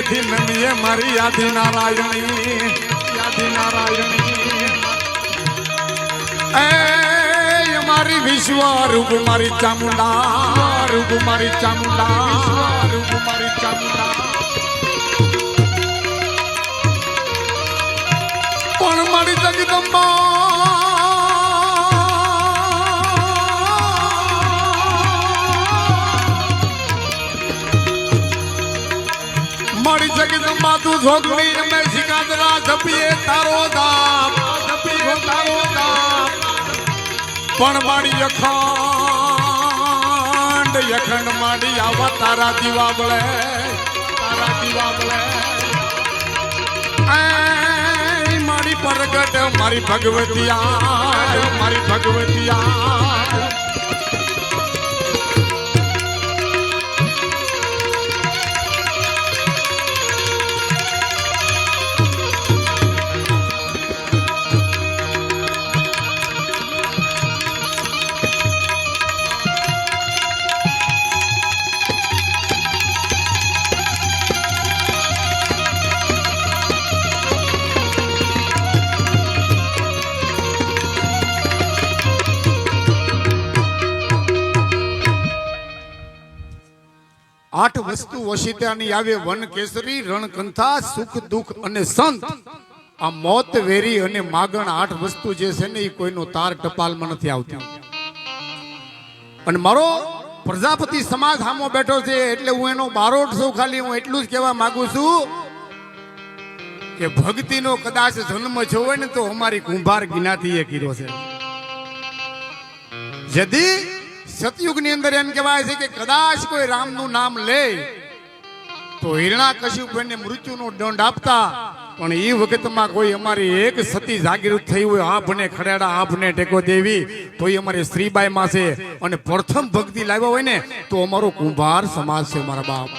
થી નમીએ મારી યાદી નારાયણી એ મારી વિશ્વ રૂપ મારી ચામુંડા રૂપ મારી ચામુંડા રૂપ મારી ચામુંડા પણ મારી જગદંબા મારી જગદંબા તું જોગણી રમે સિકાદરા જપીએ તારો દામ પણ મારી યખંડ માડી આવા તારા દીવા બળે મારી પ્રગટ મારી ભગવતિયા આઠ વસ્તુ વશિતાની આવે વન કેસરી રણકંથા સુખ દુઃખ અને સંત આ મોત વેરી અને માગણ આઠ વસ્તુ જે છે ને એ કોઈનો તાર ટપાલમાં નથી આવતી અને મારો પ્રજાપતિ સમાજ સામો બેઠો છે એટલે હું એનો બારોટ છું ખાલી હું એટલું જ કહેવા માંગુ છું કે ભક્તિનો કદાચ જન્મ થયો હોય ને તો અમારી કુંભાર ગિનાથી એ કર્યો છે જદી સતયુગ ની અંદર એમ કહેવાય છે કે કદાચ કોઈ રામનું નામ લે તો હિરણાકશિપુને મૃત્યુનો દંડ આપતા પણ એ વખતમાં કોઈ અમારી એક સતી જાગૃત થઈ હોય આભને ખડેડા આભને ટેકો દેવી તો એ અમારી સ્ત્રીબાઈ માં છે અને પ્રથમ ભક્તિ લાવ્યા હોય ને તો અમારો કુંભાર સમાજ છે મારા બાપ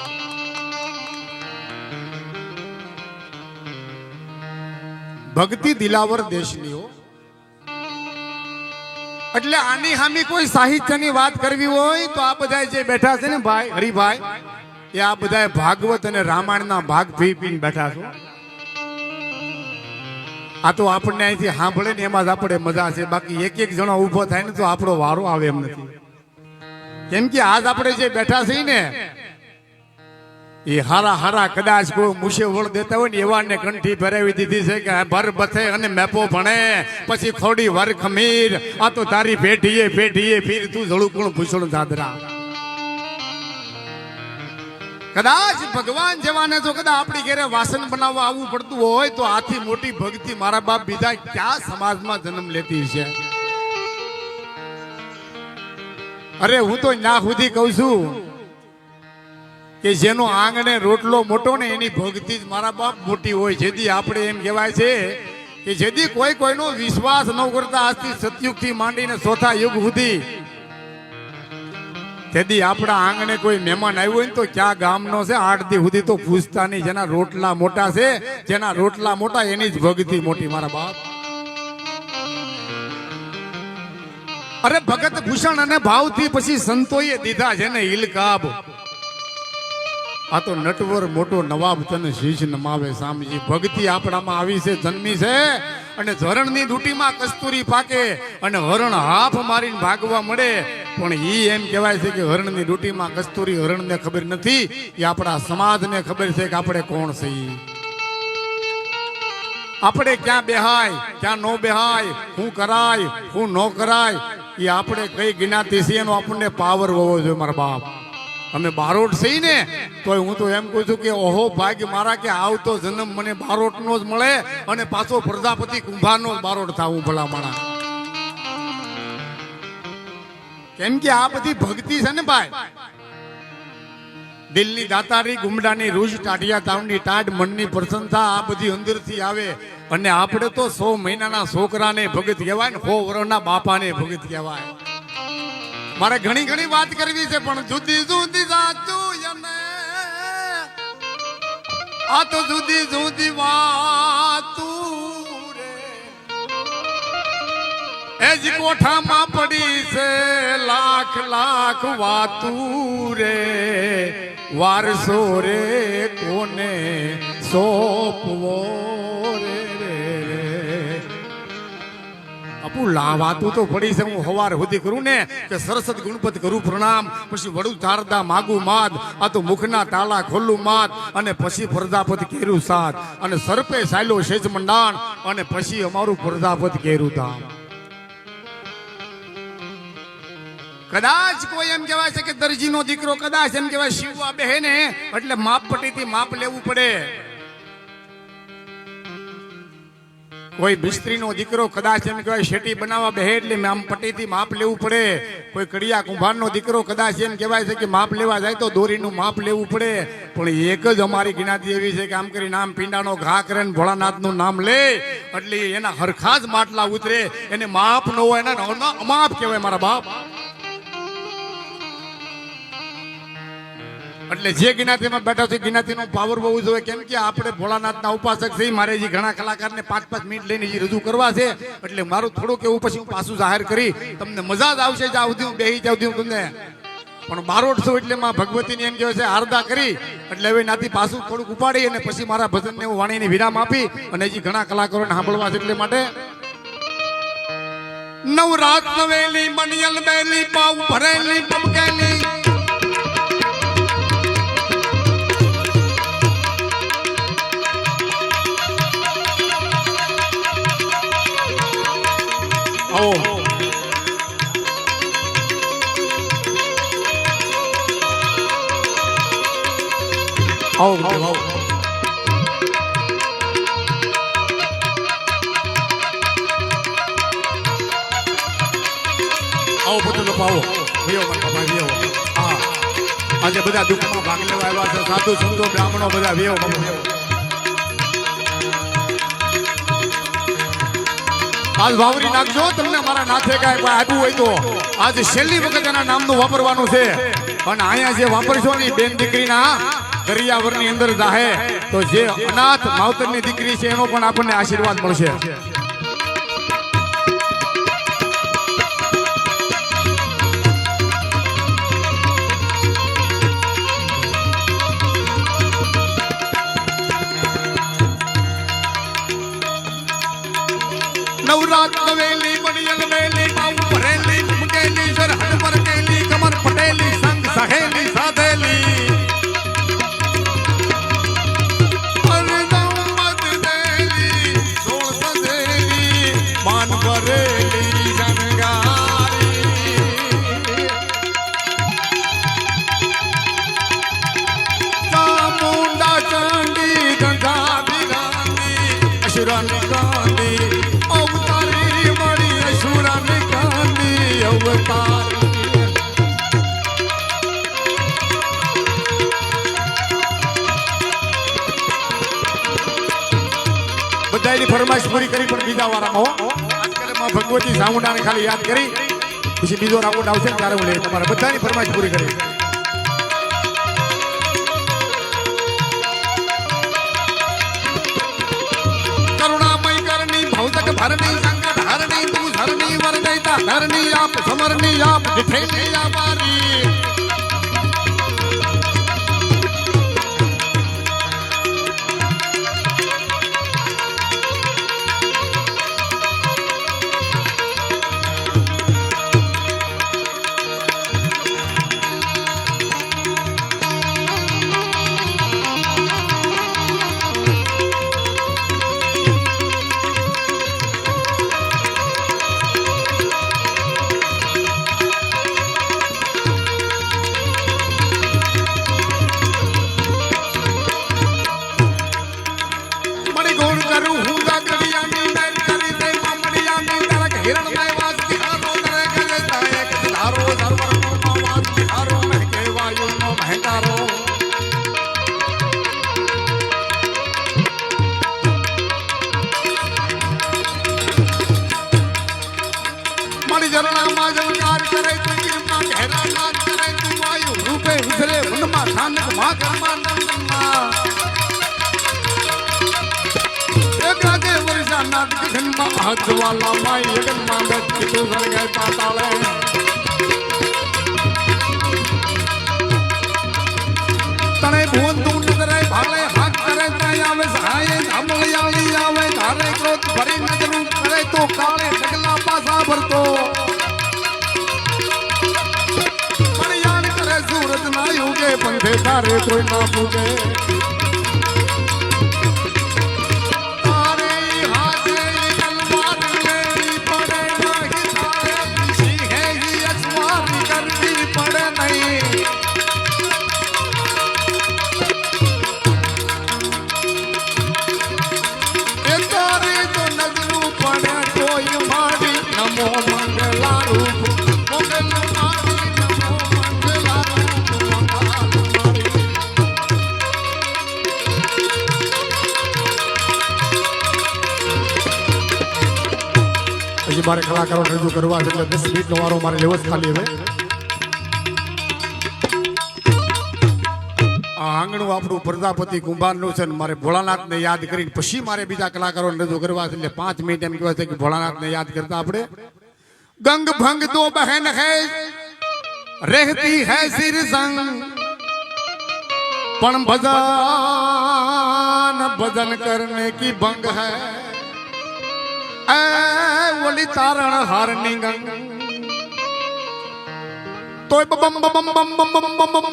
ભક્તિ દિલાવર દેશની હો એટલે આની હામી કોઈ સાહિત્યની વાત કરવી હોય તો આ બધા જે બેઠા છે ને ભાઈ હરિભાઈ એ આ બધા ભાગવત અને રામાયણના ભાગ પીને બેઠા છો આ તો આપણને અહીંથી સાંભળે ને એમાં જ આપણે મજા છે બાકી એક એક જણો ઉભો થાય ને તો આપણો વારો આવે એમ નથી કેમ કે આજ આપણે જે બેઠા છીએ ને એ હારા કદાચ કોઈ મુશે વળ દેતા હોય ને એવા ને કંઠી ભરાવી દીધી છે કે ભર બથે અને મેપો ભણે પછી ખોડી વર ખમીર આ તો તારી પેઢીએ ફીર તું જળું કોણ ભૂષણ દાદરા કદાચ ભગવાન જવાને તો કદાચ આપણી ઘરે વાસણ બનાવવા આવવું પડતું હોય તો આથી મોટી ભક્તિ મારા બાપ બીજા ક્યાં સમાજમાં જન્મ લેતી છે અરે હું તો ના સુધી કહું છું કે જેનો આંગણે રોટલો મોટો ને એની ભક્તિ જ મારા બાપ મોટી હોય જેથી આપણે એમ કહેવાય છે કે જેથી કોઈનો વિશ્વાસ ન કરતા આજથી સતયુગ થી માંડીને ચોથા યુગ સુધી તેથી આપણા આંગણે કોઈ મહેમાન આવ્યું હોય ને તો ક્યાં ગામનો છે 8 દી સુધી તો પૂછતા નહીં જેના રોટલા મોટા છે જેના રોટલા મોટા એની જ ભક્તિ મોટી મારા બાપ અરે ભગત ભૂષણ અને ભાવથી પછી સંતોએ દીધા છે ને ઇલકાબ આ તો નટવર મોટો નવાબ તને શીશ નમાવે સામજી ભક્તિ આપણામાં આવી છે જન્મી છે અને ઝરણની દૂટીમાં કસ્તુરી પાકે અને હરણ હાફ મારીને ભાગવા મળે પણ ઈ એમ કહેવાય છે કે હરણની દૂટીમાં કસ્તુરી હરણને ખબર નથી એ આપણા સમાજને ખબર છે કે આપણે કોણ છીએ આપણે ક્યાં બેહાય ક્યાં નો બેહાય શું કરાય શું ન કરાય એ આપણે કઈ જ્ઞાતિ છે એનો આપણને પાવર હોવો જોઈએ મારા બાપ અમે બારોટ છીએ ને તો હું તો એમ કહું છું કે ઓહો ભાગ્ય મારા કે આવતો જન્મ મને બારોટનો જ મળે અને પાછો પ્રજાપતિ કુંભારનો જ બારોટ થાવું ભલા માણા કેમ કે આ બધી ભક્તિ છે ને ભાઈ દિલની દાતારી ગુમડાની રૂજ ટાઢિયા તાવની ટાઢ મનની પ્રસન્નતા આ બધી અંદરથી આવે અને આપણે તો 100 મહિનાના છોકરાને ભગત કહેવાય ને 100 વર્ષના બાપાને ભગત કહેવાય મારે ઘણી વાત કરવી છે પણ જુદી જુદી સાચું અને આ તો જુદી વાતું રે એ જ કોઠામાં પડી છે લાખ વાતું રે વારસો રે કોને સોંપવો અપુ લાવાતું તો પડી છે. હું હવાર સુધી કરું ને કે સરસ્વત ગુણપત કરું પ્રણામ, પછી વડું ચારદા માગું માદ, આ તો મુખના તાળા ખોલું માદ, અને પછી પ્રજાપતિ કેરું સાત, અને સર્પે સાયલો શેજ મંડાણ, અને પછી અમારું પ્રજાપતિ કેરું ધામ. કદાચ કોઈ એમ કહેવાય છે કે દરજીનો દીકરો, કદાચ એમ કહેવાય શિવવા બેહે ને એટલે માપ પટ્ટીથી માપ લેવું પડે. કોઈ મિસ્ત્રીનો દીકરો કદાચ એમ કહેવાય શેટી બનાવવા બેહે એટલે આમ પટ્ટીથી માપ લેવું પડે. કોઈ કડિયા કુંભારનો દીકરો કદાચ એમ કહેવાય છે કે માપ લેવા જાય તો દોરીનું માપ લેવું પડે. પણ એક જ અમારી જ્ઞાતિ એવી છે કે આમ કરી નામ પીંડાનો ઘા કરે ને ભોળાનાથનું નામ લે એટલે એના હરખા જ માટલા ઉતરે. એને માપ ન હોય એના અમાપ કહેવાય મારા બાપ. એટલે જે જ્ઞાતિમાં બેઠા છે જ્ઞાતિનો પાવર બહુ જોઈએ. કેમ કે આપણે ભોળાનાથના ઉપાસક છે. મારે જે ઘણા કલાકારને 5-5 મિનિટ લઈને જે રજૂ કરવા છે એટલે મારું થોડુંક એવું પછી હું પાછું જાહેર કરી તમને મજા જ આવશે. જાવ દઉં બેહી જાવ દઉં તમને. પણ બારોટ છો એટલે માં ભગવતીને એમ કહેવાય છે આરદા કરી એટલે હવે નાથી પાછું થોડુંક ઉપાડી અને પછી મારા ભજનને હું વાણીને વિરામ આપી અને હજી ઘણા કલાકારોને સાંભળવા છે. એટલે માટે નવરાત નવેલી મણિયલ બેલી પાઉ ભરેલી પમકેલી આવો આવો આવો બધું લોકો આવો ભયો બાપા ભયો. હા આજે બધા દુઃખમાં ભાગ લેવા આવ્યા છે. સાધુ સંતો બ્રાહ્મણો બધા ભયો બાપા. આજ વાવરી નાખજો. તમને મારા નાથે કાંઈ આપ્યું હોય તો આજે છેલ્લી વખત એના નામનું વાપરવાનું છે. અને અહીંયા જે વાપરશો ને બેન દીકરીના દરિયાવરની અંદર જાહે તો જે અનાથ માવતરની દીકરી છે એનો પણ આપણને આશીર્વાદ મળશે. નવરાત નવેલી મણિયલ મેલી પાઉ ભરેલી મુકેલી સરહદ પર કેલી કમર પટેલી સંગ સહેલી સાધેલી અરદમત દેલી સોળ સદેલી માન ભરેલી જનગારી ચામુંડા ચાંડી ગંગા બિરાંદી અશુરાની કાંદી અવતારી મળી અશુરાની કાંદી અવતારી. બધાની ફરમાઈશ પૂરી કરી પણ બીજા વારામાં હો. આજકાલ માં ભગવતી સામુંડાને ખાલી યાદ કરી પછી બીજો રાઉન્ડ આવશે ત્યારે હું લઈ તમારે બધાની ફરમાઈશ પૂરી કરી. કરુણામય કરણી ભૌતક ભરણી સંકટ હરણી તું ધરણી વરદૈતા ધરણી આપ સમરણી આપ જીઠેલી આપારી. હાથવાલા માઈ યગનમાં બેઠી તું સળગાય પાતાળે આવે સહાય અમળિયાળી આવે ધારે ક્રોધ ભરી નજરું કરે તો કાળે ઢગલા પાસા ભરતો પણ યાદ કરે સૂરજ ના યુગે પંથે તારે કોઈ ના પૂગે મારે કલાકારો રજૂ કરવા એટલે 10 મિનિટનો વારો મારે લેવો જ ખાલી હવે આ આંગણું આપણું પ્રજાપતિ કુંભારનું છે ને મારે ભોળાનાથને યાદ કરીને પછી મારે બીજા કલાકારો રજૂ કરવા એટલે 5 મિનિટ એમ કહેવાય છે કે ભોળાનાથને યાદ કરતા આપણે ગંગ ભંગ તો બહેન હૈ રહેતી હૈ સિર સંગ પણ ભજન કરને કી ભંગ હૈ ઓલી તારણ હારની ગંગ તોય બમ બમ બમ બમ બમ બમ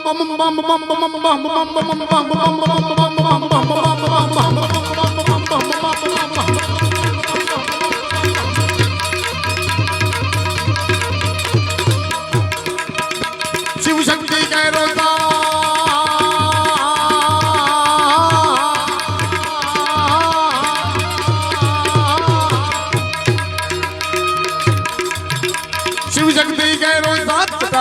શિવ શક્તિ કહેરો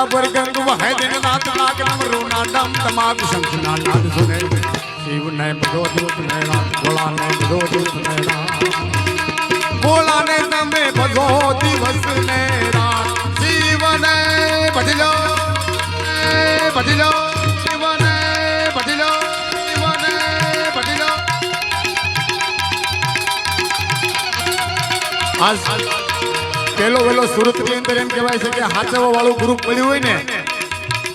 पर गंग वह दिन रात लाग नम रोना डम तमाक शंखना नाद सुने शिव ने बदो दूत ने रात भोला ने बदो दूत ने रात भोला ने तमे बदो दिवस ने रात शिव ने बदलो शिव ने बदलो आज પેલો વેલો સુરત ની અંદર એમ કહેવાય છે કે હાચવા વાળું ગ્રુપ મળ્યું હોય ને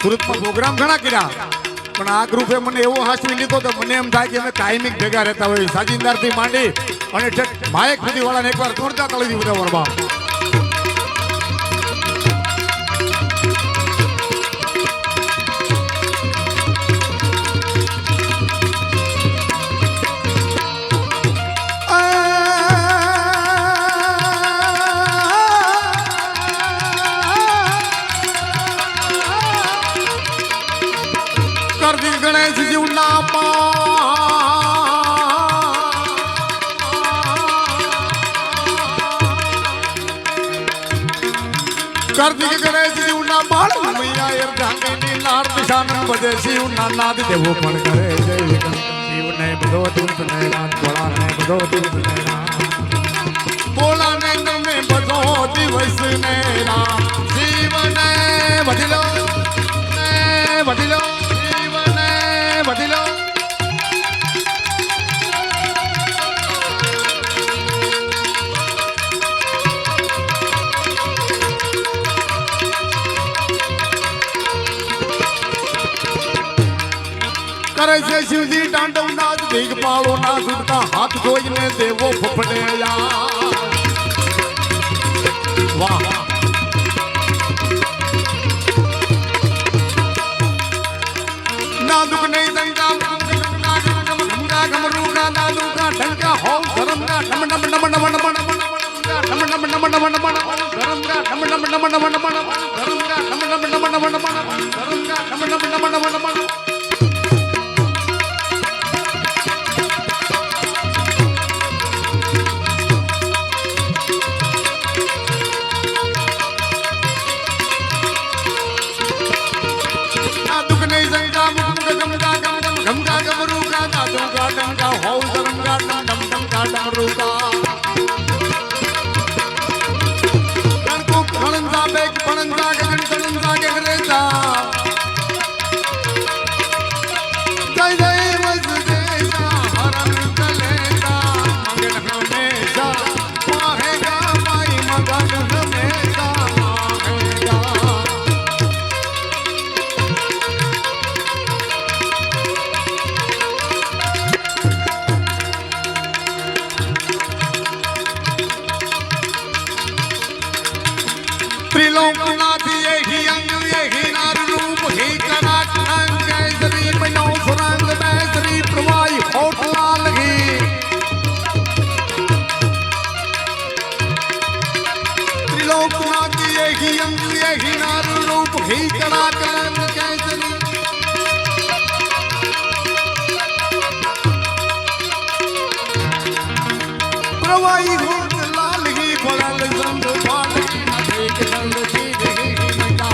સુરતમાં પ્રોગ્રામ ઘણા કર્યા પણ આ ગ્રુપે મને એવો હાચવી લીધો તો મને એમ થાય કે અમે કાયમિક ભેગા રહેતા હોય સાજિંદાર થી માંડી અને માયક સુધી વાળાને એકવાર તોડતા તળી બધા વરબા ગણેશ જીવના કાર્તિક ગણેશ જીવના બાળ મૈયા એર ઢાંકીની નાર દિશાનંદ બજે શિવના નાદ દેવો પણ કરે જય શિવને બધો દૂત ને રાત ભોળાને બધો દૂત ને રાત ભોળાને તમે બધો દિવસ ને રાત શિવને વઢીલો કરે છે શિવજી તાંડવ નાદ દિગપાળો ના સુરતા હાથ જોઈને દેવો ફફડે વાહ નાદુક નહીં દંગા ગમરૂના નાદુકા ઢંકા હો ધરમના નમ નમ નમ નમ નમ નમ નમ નમ નમ નમ ધરમના નમ નમ નમ નમ નમ ધરમના નમ નમ નમ નમ નમ ધરમના નમ નમ નમ નમ નમ हवाई होत लाल ही पड़ल संग पालकी न देख संग चीज ही नका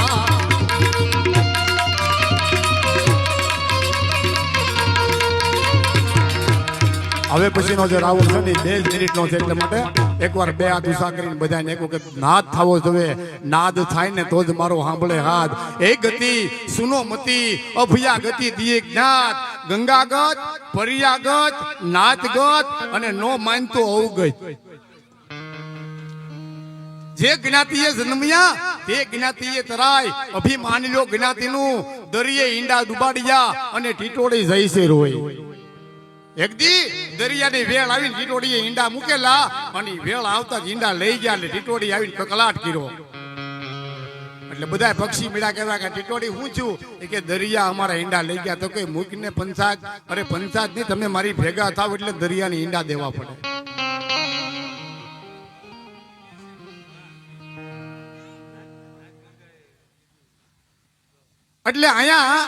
હવે પછીનો જે રાઉન્ડ છે ને 2 મિનિટનો છે એટલે માટે એકવાર બે હાથ ઉષા કરીને બધાને એક વખત નાદ થવો જોઈએ નાદ થાય ને તો જ મારો સાંભળે હાથ એ ગતિ સુનો મતી અભયા ગતિ દિયે જ્ઞાત ગંગાગત પરિયાગત નાથગત અને નો માનતો અવગત જે જ્ઞાતિએ જન્મ્યા તે જ્ઞાતિએ તરાય અભિમાની લો જ્ઞાતિનું દરિયે ઈંડા ડુબાડ્યા અને ટીટોળી જઈશે રોય એક દી દરિયાની વેળ આવીને ટીટોડીએ ઈંડા મૂકેલા અને વેળ આવતા જ ઈંડા લઈ ગયા એટલે ટીટોડી આવીને કકલાટ કર્યો એટલે બધા પક્ષી મીડા કહેવા કે ટીટોડી હું છું એ કે દરિયા અમારા ઈંડા લઈ ગયા તો કોઈ મૂકીને પંચાત અરે પંચાત નહીં તમે મારી ભેગા થાવ એટલે દરિયાની ઈંડા દેવા પડે એટલે અહીંયા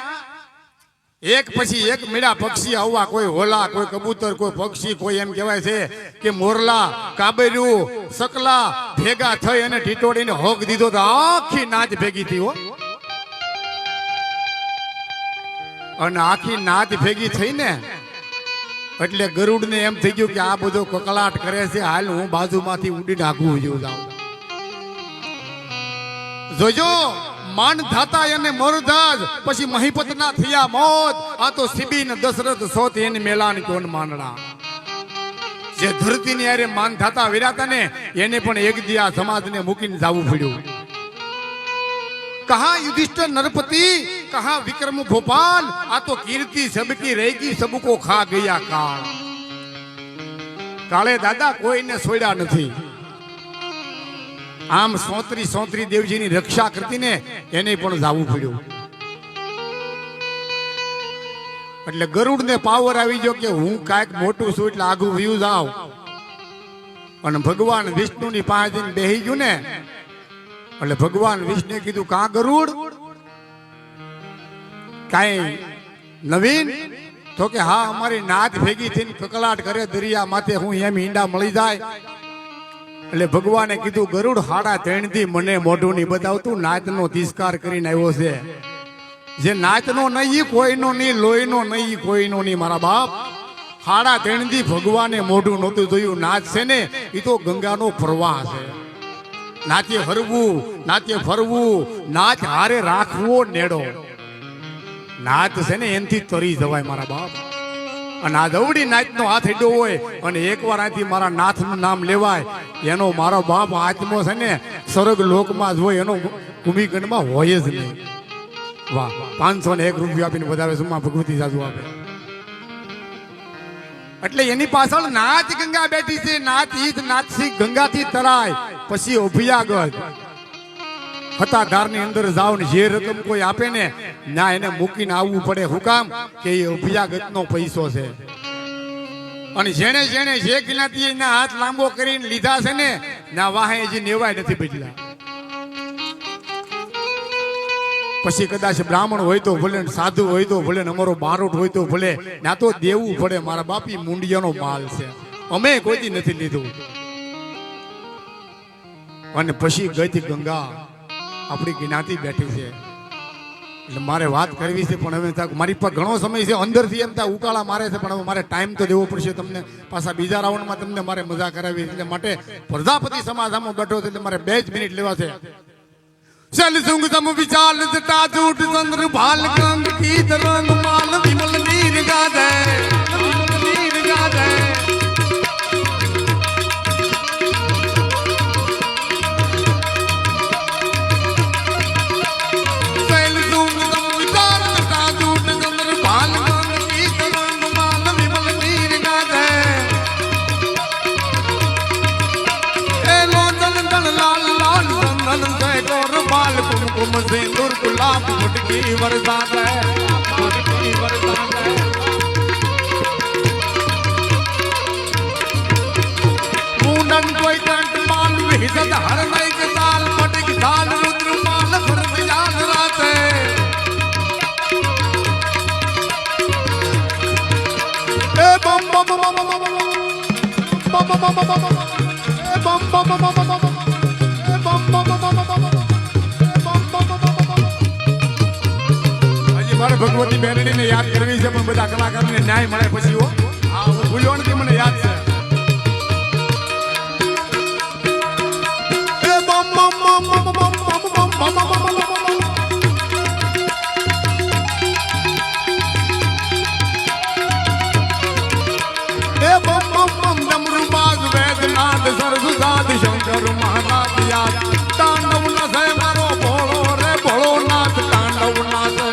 એક પછી એક મીડા પક્ષી આવવા કોઈ હોલા કોઈ કબૂતર કોઈ પક્ષી કોઈ એમ કહેવાય છે કે મોરલા કાબેરું સકલા ભેગા થઈ અને ટીટોડીને હોક દીધો તો આખી નાચ ભેગી થઈ હો અને આખી નાચ ભેગી થઈ ને એટલે ગરુડને એમ થઈ ગયું કે આ બધો કકલાટ કરે છે હાલ હું બાજુમાંથી ઉડીને આગું જાઉં જોજો માન ધાતા અને મરદાજ પછી મહીપત ના થયા મોત આ તો સિબી ને દશરથ સોત એની મેલાન કોણ માનડા જે ધરતી ની અરે માન ધાતા વિરાતા ને એને પણ એક દી આ સમાજને મૂકીને જવું પડ્યું કહા યુધિષ્ઠિર નરપતિ કહા વિક્રમ ભોપાલ આ તો કીર્તિ સબકી રહેગી સબકો ખા ગયા કાળ કાળે દાદા કોઈને છોડ્યા નથી આમ સોત્રી દેવજીની રક્ષા કરતી ને એને પણ જાવું પડ્યું એટલે ગરુડ ને પાવર આવી ગયો કે હું કાંઈક મોટું છું એટલે આગું વ્યુ જાઉં અને ભગવાન વિષ્ણુ ની પાસે જઈને બેહી ગયું ને એટલે ભગવાન વિષ્ણુએ કીધું કા ગરુડ કાંઈ નવીન તો કે હા અમારી નાચ ભેગી થઈને કકલાટ કરે દરિયા માથે હું એમ ઈંડા મળી જાય એટલે ભગવાને કીધું ગરુડ 3.5 થી મને મોઢું નહીં બતાવતું નાચનો તિરસ્કાર કરીને આવ્યો છે જે નાચનો નહીં કોઈનો નહીં લોહીનો નહીં કોઈનો નહીં મારા બાપ 3.5 થી ભગવાને મોઢું નહોતું જોયું નાચ છે ને એ તો ગંગાનો પ્રવાહ છે નાચે હરવું નાચે ફરવું નાચ હારે રાખવો નેડો નાચ છે ને એનથી તરી જવાય મારા બાપ અને આ દવડી નાચનો હાથ હેડ્યો હોય અને એકવાર આથી મારા નાથનું નામ લેવાય એનો મારો બાપ આત્મો છે ને સ્વર્ગ લોકમાં જ હોય એનો ભૂમિકંડમાં હોય જ નહીં વાહ 501 રૂપિયા આપીને વધારે સુમા ભગવતી સાસુ આપે એટલે એની પાછળ નાચ ગંગા બેઠી છે નાચ ઈદ નાચથી ગંગાથી તરાય પછી અભિયાગત હતાધારની અંદર જાવ ને જે રકમ કોઈ આપે ને ના એને મૂકીને આવવું પડે હું કામ કે એ અભિયાગતનો પૈસો છે અને જેણે જેણે જે જ્ઞાતિએ ના હાથ લાંબો કરીને લીધા છે ને ના વાહે જે નેવાય નથી બદલા પછી કદાચ બ્રાહ્મણ હોય તો ભલે સાધુ હોય તો ભલે અમારો બારોટ હોય તો ભલે ના તો દેવું પડે મારા બાપી મુંડિયાનો માલ છે અમે કોઈથી નથી લીધું અને પછી ગઈ ગંગા આપણી જ્ઞાતિ બેઠી છે એટલે મારે વાત કરવી છે પણ હવે મારી પાસે ઘણો સમય છે અંદરથી એમ ત્યાં ઉકાળા મારે છે પણ હવે મારે ટાઈમ તો દેવો પડશે તમને પાછા બીજા રાઉન્ડમાં તમને મારે મજા કરાવી એટલે માટે પ્રજાપતિ સમાજ આમાં બેઠો છે એટલે મારે 2 જ મિનિટ લેવા છે चल सुंग सम विचाल जटा झूठ चंद्र भाल गंग की तरंग माल विमल नीर गाधे चल सुंग सम विचाल जटा झूठ चंद्र भाल गंग की तरंग माल विमल नीर गाधे ए लोचन दन लाल लाल चंदन से गोर बाल कुमकुम सिंदूर गुलाब मुटकी बरसात है मुटकी बरसात है मुंडन कोई कंठ माल विहित हर नई के साल मटक साल रुद्र माल भर याद रात है ए बम बम बम बम बम बम बम बम ભગવતી બેનડીને યાદ કરવી છે પણ બધા કલાકારોને ન્યાય મળે પછી હો હા હું ભૂલ્યો નથી મને યાદ છે એ બમ બમ બમ બમ બમ બમ બમ બમ એ બમ બમ બમ ડમરુ બાજ વેદનાથ સરસુદાદ શંકર મહારાજ યાદ તાંડવ નાથે મારો ભોળો રે ભોળોનાથ તાંડવ નાથે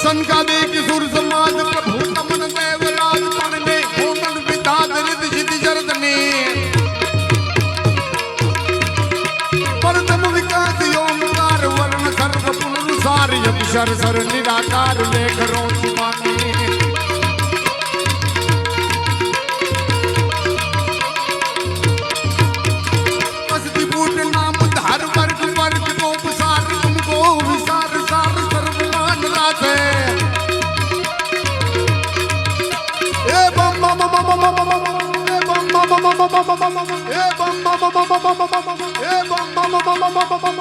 संका दे किशोर समाज प्रभु तमन देव राज पण ने कोमल विधात रित सिद्धि जरद ने परतम विकास ओमकार वर्ण सर्व पुनरुसार अक्षर सर निराकार लेख रो सुमानी मस्ती बूट नाम धार वर्ग वर्ग को विसार तुमको विसार सार सर्वमान राधे ए बम बम बम बम बम बम ए बम बम बम बम बम बम ए बम बम बम बम बम बम ए बम बम बम बम बम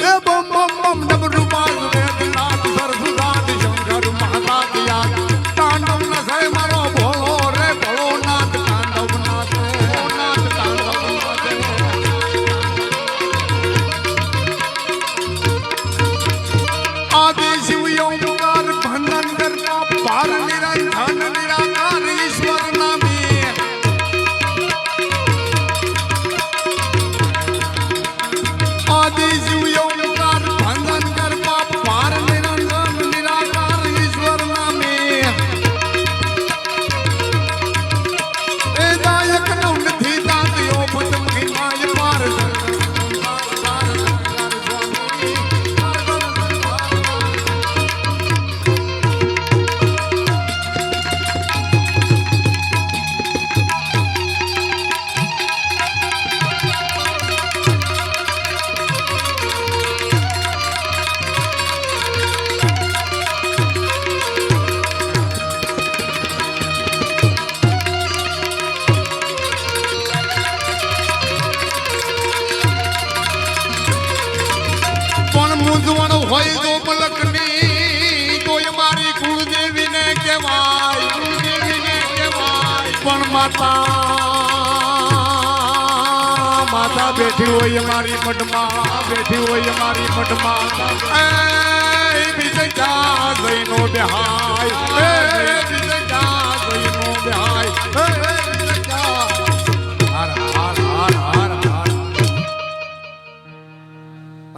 ए बम बम बम डमरू बाज वेदनाथ सरसुदाद शंकर महाराज याद तांडव न से मारो भोलो रे भोलोनाथ तांडव नाथ नाथ तांडव नाथ आदि शिव ओमकार भंडन करता पार निरंजन निराकार ईश्वर नामी आदि शिव ओमकार भंडन करता पार निरंजन निराकार ईश्वर नामी ए दायक नवनिधि दात ओपत महिमाय पार પણ મૂંઝવણ હોય તો મલકની કોઈ મારી કુળદેવીને કહેવાય કુળદેવીને કહેવાય પણ માતા બેઠી હોય મારી મઢમાં બેઠી હોય મારી મઢમાં એ બીજે જા જઈનો બેહાય એ બીજે જા જઈનો બેહાય એ બીજે જા હાર હાર હાર હાર હાર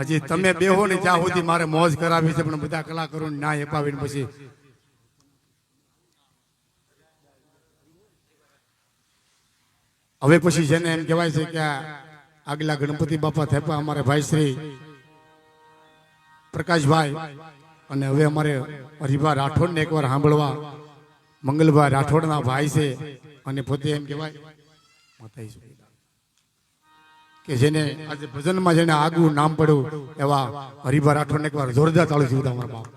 હજી તમે બેહો ને જ્યાં સુધી મારે મોજ કરાવી છે પણ બધા કલાકારો ના અપાવીને પછી હવે પછી છે ને એમ કહેવાય છે કે આગલા ગણપતિ બાપા થેપા અમારે ભાઈ શ્રી પ્રકાશભાઈ અને હવે અમારે હરિભા રાઠોડને એકવાર સાંભળવા મંગલભાઈ રાઠોડના ભાઈ છે અને પોતે એમ કહેવાય માતાજી કે જેને આજે ભજનમાં જેને આગવું નામ પડ્યું એવા હરિભા રાઠોડને એકવાર જોરદાર તાળી દીધા અમારા બાપ